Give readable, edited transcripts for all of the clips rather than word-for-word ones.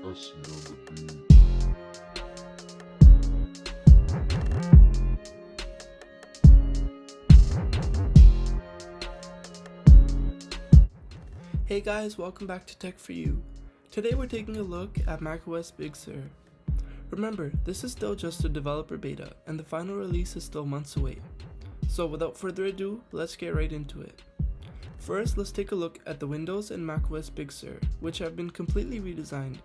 Hustling on the beat. Hey guys, welcome back to Tech For You. Today we're taking a look at macOS Big Sur. Remember, this is still just a developer beta and the final release is still months away. So without further ado, let's get right into it. First, let's take a look at the windows in macOS Big Sur, which have been completely redesigned.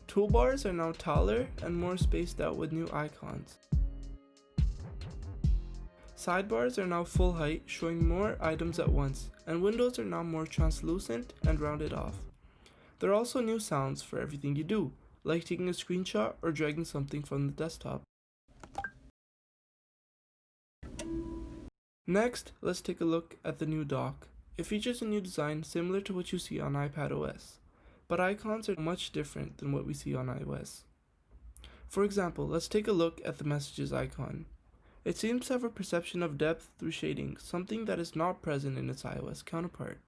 Toolbars are now taller and more spaced out with new icons. Sidebars are now full height, showing more items at once, and windows are now more translucent and rounded off. There are also new sounds for everything you do, like taking a screenshot or dragging something from the desktop. Next, let's take a look at the new dock. It features a new design similar to what you see on iPadOS, but icons are much different than what we see on iOS. For example, let's take a look at the messages icon. It seems to have a perception of depth through shading, something that is not present in its iOS counterpart.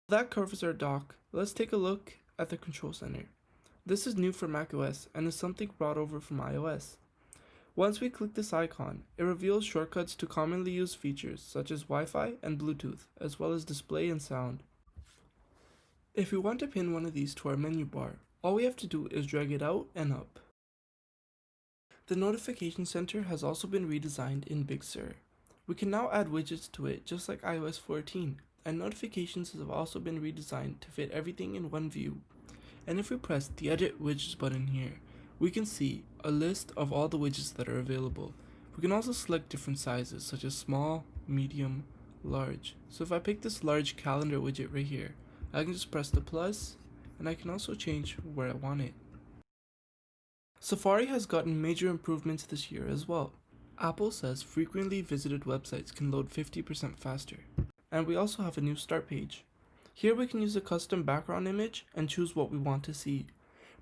That covers our dock. Let's take a look at the control center. This is new for macOS and is something brought over from iOS. Once we click this icon, it reveals shortcuts to commonly used features such as Wi-Fi and Bluetooth, as well as display and sound. If we want to pin one of these to our menu bar, all we have to do is drag it out and up. The notification center has also been redesigned in Big Sur. We can now add widgets to it just like iOS 14, and notifications have also been redesigned to fit everything in one view. And if we press the Edit Widgets button here, we can see a list of all the widgets that are available. We can also select different sizes such as small, medium, large. So if I pick this large calendar widget right here, I can just press the plus, and I can also change where I want it. Safari has gotten major improvements this year as well. Apple says frequently visited websites can load 50% faster. And we also have a new start page. Here we can use a custom background image and choose what we want to see.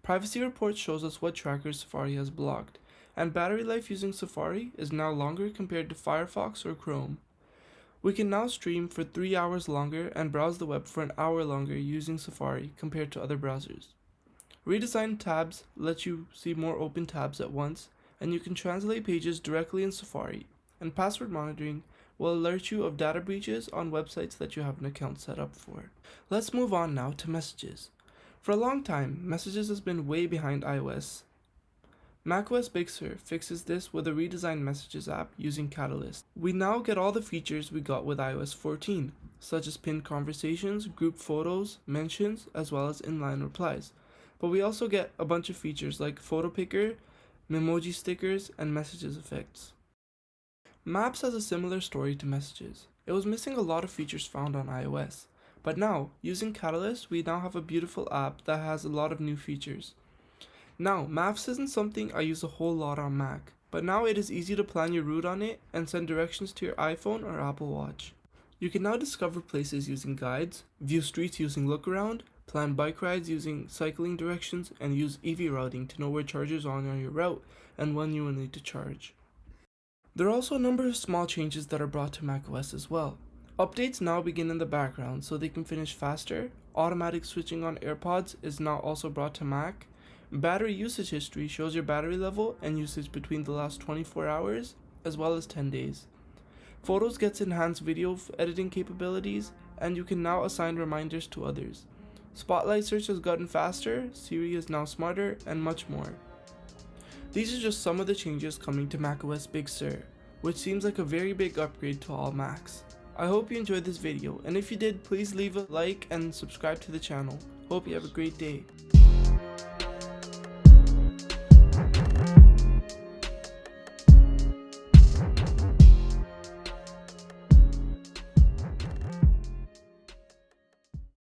Privacy Report shows us what trackers Safari has blocked, and battery life using Safari is now longer compared to Firefox or Chrome. We can now stream for 3 hours longer and browse the web for an hour longer using Safari compared to other browsers. Redesigned tabs let you see more open tabs at once, and you can translate pages directly in Safari, and password monitoring will alert you of data breaches on websites that you have an account set up for. Let's move on now to messages. For a long time, messages has been way behind iOS. macOS Big Sur fixes this with a redesigned messages app using Catalyst. We now get all the features we got with iOS 14, such as pinned conversations, group photos, mentions, as well as inline replies. But we also get a bunch of features like photo picker, Memoji stickers, and messages effects. Maps has a similar story to messages. It was missing a lot of features found on iOS. But now, using Catalyst, we now have a beautiful app that has a lot of new features. Now, Maps isn't something I use a whole lot on Mac, but now it is easy to plan your route on it and send directions to your iPhone or Apple Watch. You can now discover places using guides, view streets using lookaround, plan bike rides using cycling directions, and use EV routing to know where chargers are on your route and when you will need to charge. There are also a number of small changes that are brought to macOS as well. Updates now begin in the background so they can finish faster. Automatic switching on AirPods is now also brought to Mac. Battery usage history shows your battery level and usage between the last 24 hours as well as 10 days. Photos gets enhanced video editing capabilities, and you can now assign reminders to others. Spotlight search has gotten faster, Siri is now smarter, and much more. These are just some of the changes coming to macOS Big Sur, which seems like a very big upgrade to all Macs. I hope you enjoyed this video, and if you did, please leave a like and subscribe to the channel. Hope you have a great day.